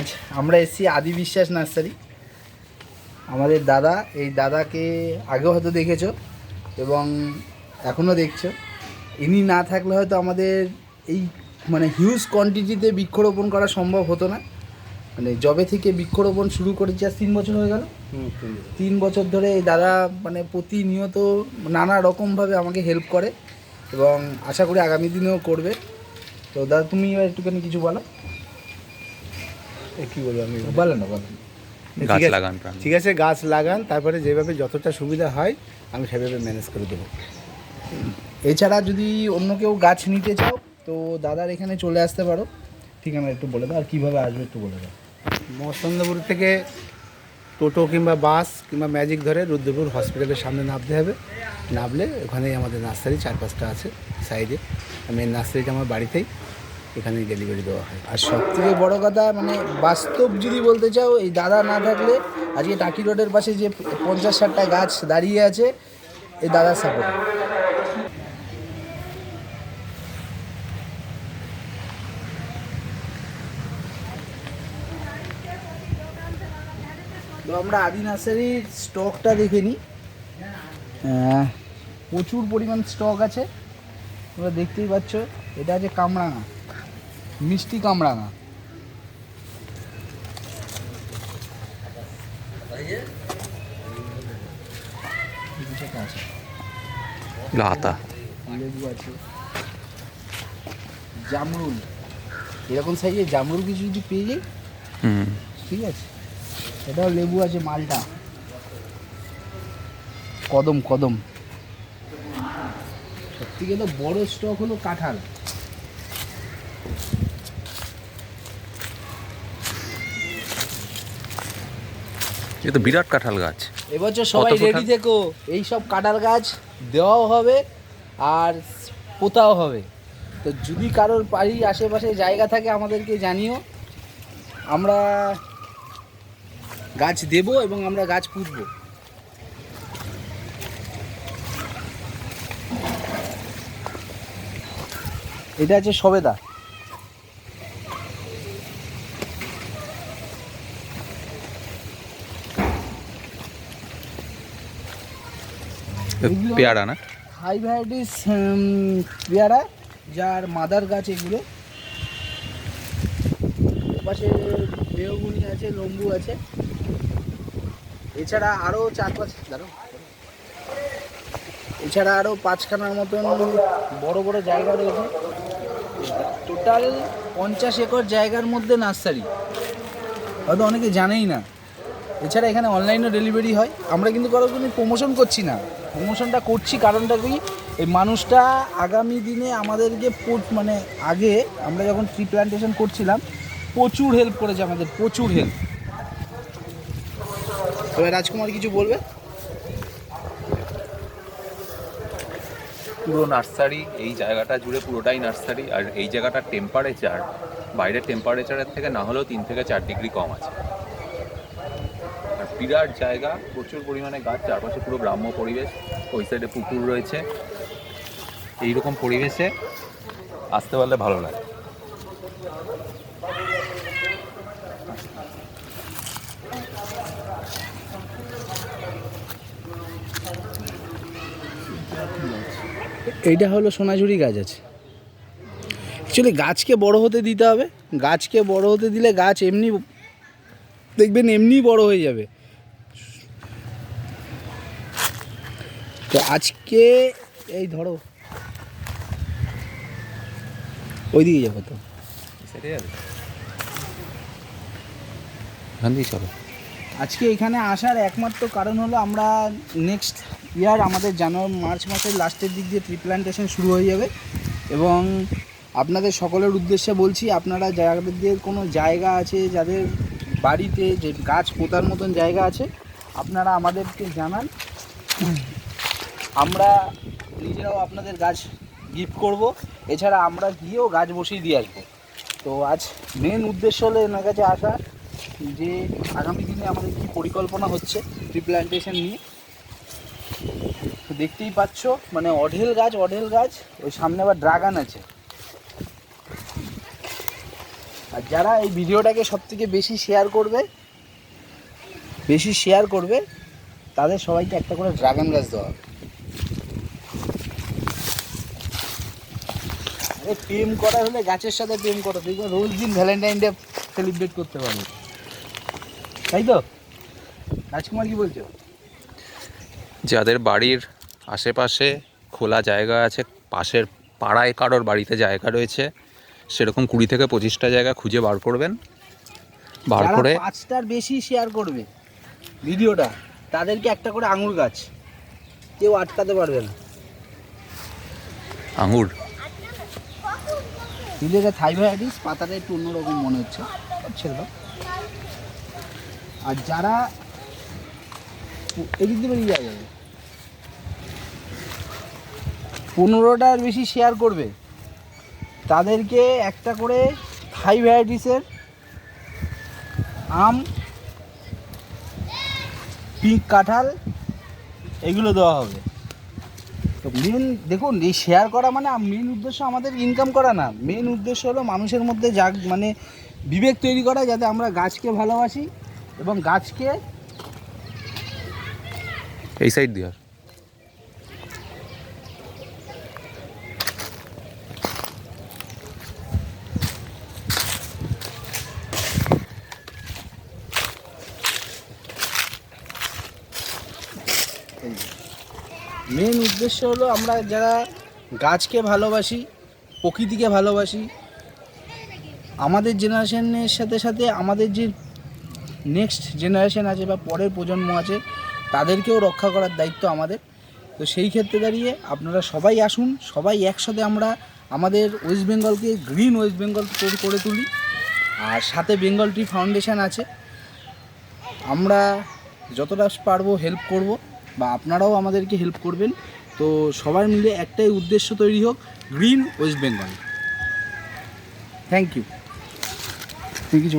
আজ আমরা এসেছি আদি বিশ্বাস নার্সারি। আমাদের দাদা, এই দাদাকে আগেও হয়তো দেখেছো এবং এখনও দেখছো। ইনি না থাকলে হয়তো আমাদের এই মানে হিউজ কোয়ান্টিটিতে বৃক্ষরোপণ করা সম্ভব হতো না। মানে জবে থেকে বৃক্ষরোপণ শুরু করেছি আজ 3 বছর হয়ে গেল। 3 বছর ধরে এই দাদা মানে প্রতিনিয়ত নানা রকমভাবে আমাকে হেল্প করে এবং আশা করি আগামী দিনেও করবে। তো দাদা তুমি এবার একটুখানি কিছু বলো। কী বলবো আমি, বলেন না, বলেন। গাছ লাগান। ঠিক আছে, গাছ লাগান, তারপরে যেভাবে যতটা সুবিধা হয় আমি সেভাবে ম্যানেজ করে দেবো। এছাড়া যদি অন্য কেউ গাছ নিতে চাও তো দাদার এখানে চলে আসতে পারো। ঠিকানা একটু বলে দাও আর কীভাবে আসবে একটু বলে দাও। মহস্তন্দপুর থেকে টোটো কিংবা বাস কিংবা ম্যাজিক ধরে রুদ্রপুর হসপিটালের সামনে নামতে হবে। নামলে ওখানেই আমাদের নার্সারি 4-5টা আছে সাইডে। মেন নার্সারিটা আমার বাড়িতেই, এখানেই ডেলিভারি দেওয়া হয়। আর সবথেকে বড় কথা মানে বাস্তব যদি বলতে চাও, এই দাদা না থাকলে আজকে টাকি রোডের পাশে যে 50-60টা গাছ দাঁড়িয়ে আছে এই দাদার সাপোর্টে। তো আমরা আদি নার্সারির স্টকটা দেখে নিই। প্রচুর পরিমাণ স্টক আছে, তোমরা দেখতেই পাচ্ছ। এটা আছে কামরাঙা, মিষ্টি কামরাঙা। লাতা লেবু আছে, জামরুল, এরকম সাইজে জামরুল কিছু যদি পেয়ে যাই ঠিক আছে। এটাও লেবু আছে, মালটা, কদম। কদম সবথেকে তো বড় স্টক হলো কাঁঠাল। এ তো বিরাট কাঁঠাল গাছ। এবছর সবাই রেডি থেকো, এই সব কাঁঠাল গাছ দেওয়াও হবে আর পোতাও হবে। তো যদি কারোর বাড়ির আশেপাশে জায়গা থাকে আমাদেরকে জানিও, আমরা গাছ দেব এবং আমরা গাছ পুঁতবো। এটা আছে সবেদা। পেয়ারা না, হাই ভ্যারাইটিস পেয়ারা, যার মাদার গাছ এগুলো। পাশে বেগুনি আছে, লম্বু আছে। এছাড়া আরও 5খানার মতন বড় বড় জায়গা রয়েছে। টোটাল 50 একর জায়গার মধ্যে নার্সারি, হয়তো অনেকে জানেই না। এছাড়া এখানে অনলাইনও ডেলিভারি হয়। আমরা কিন্তু কারো কোনো প্রমোশন করছি না, প্রমোশনটা করছি কারণটা কি, এই মানুষটা আগামী দিনে আমাদেরকে মানে আগে আমরা যখন ট্রি প্ল্যান্টেশন করছিলাম প্রচুর হেল্প করেছে আমাদের, প্রচুর হেল্প। তবে রাজকুমার কিছু বলবে? পুরো নার্সারি, এই জায়গাটা জুড়ে পুরোটাই নার্সারি। আর এই জায়গাটার টেম্পারেচার বাইরের টেম্পারেচারের থেকে না হলেও 3 থেকে 4 ডিগ্রি কম আছে। আর বিরাট জায়গা, প্রচুর পরিমাণে গাছ, চারপাশে পুরো গ্রাম্য পরিবেশ, ওই সাইডে পুকুর রয়েছে। এইরকম পরিবেশে আসতে পারলে ভালো লাগে। এইটা হলো সোনাঝুরি গাছ আছে। অ্যাকচুয়ালি গাছকে বড় হতে দিতে হবে, গাছকে বড় হতে দিলে গাছ এমনি দেখবেন এমনি বড় হয়ে যাবে। তো আজকে এই ধরো ওইদিকে যাবো, তো এখান দিয়েই চলো। আজকে এখানে আসার একমাত্র কারণ হলো আমরা নেক্সট ইয়ার আমাদের মার্চ মাসের লাস্টের দিক দিয়ে ট্রি প্ল্যান্টেশন শুরু হয়ে যাবে এবং আপনাদের সকলের উদ্দেশ্যে বলছি, আপনারা যাদের কোনো জায়গা আছে, যাদের বাড়িতে যে গাছ পোতার মতন জায়গা আছে, আপনারা আমাদেরকে জানান। আমরা নিজেরাও আপনাদের গাছ গিফট করব। এছাড়া আমরা গিয়েও গাছ বসিয়ে দিয়ে আসবো। তো আজ মেন উদ্দেশ্য হলো এনার কাছে আসা, যে আগামী দিনে আমাদের কী পরিকল্পনা হচ্ছে ট্রি প্ল্যান্টেশন নিয়ে। তো দেখতেই পাচ্ছ মানে অঢেল গাছ। ওই সামনে আবার ড্রাগন আছে। আর যারা এই ভিডিওটাকে সবথেকে বেশি শেয়ার করবে তাদের সবাইকে একটা করে ড্রাগন গাছ দেওয়া হবে। আরে প্রেম করা হলে গাছের সাথে প্রেম করো, দেখবে রোজ দিন ভ্যালেন্টাইন ডে সেলিব্রেট করতে পারবে, তাই তো রাজকুমার কি বলছো? যাদের বাড়ির আশেপাশে খোলা জায়গা আছে, পাশের পাড়ায় কারোর বাড়িতে জায়গা রয়েছে, সেরকম 20 থেকে 25টা জায়গা খুঁজে বার করবেন, বার যারা করে 5টার বেশি শেয়ার করবে ভিডিওটা তাদেরকে একটা করে আঙুর গাছ, কেউ আটকাতে পারবে না। আঙুর দিলে থাই ভ্যারাইটিস, পাতাটা একটু অন্যরকম মনে হচ্ছে ছিল। আর যারা এদিক দিয়ে বেরিয়ে যাবে 15টার বেশি শেয়ার করবে তাদেরকে একটা করে থাই ভ্যারাইটিসের আম, পিঙ্ক কাঁঠাল এগুলো দেওয়া হবে। তো মেন দেখুন, এই শেয়ার করা মানে মেন উদ্দেশ্য আমাদের ইনকাম করা না, মেন উদ্দেশ্য হলো মানুষের মধ্যে মানে বিবেক তৈরি করা, যাতে আমরা গাছকে ভালোবাসি এবং গাছকে এই সাইড দিয়ে মেন উদ্দেশ্য হলো আমরা যারা গাছকে ভালোবাসি, প্রকৃতিকে ভালোবাসি, আমাদের জেনারেশনের সাথে সাথে আমাদের যে নেক্সট জেনারেশন আছে বা পরের প্রজন্ম আছে তাদেরকেও রক্ষা করার দায়িত্ব আমাদের। তো সেই ক্ষেত্রে দাঁড়িয়ে আপনারা সবাই আসুন, সবাই একসাথে আমরা আমাদের ওয়েস্ট বেঙ্গলকে গ্রিন ওয়েস্ট বেঙ্গল করে তুলি। আর সাথে বেঙ্গল ট্রি ফাউন্ডেশন আছে, আমরা যতটা পারবো হেল্প করব বা আপনারাও আমাদেরকে হেল্প করবেন। তো সবাই মিলে একটাই উদ্দেশ্য তৈরি হোক, green West Bengal. Thank you. তুই কিছু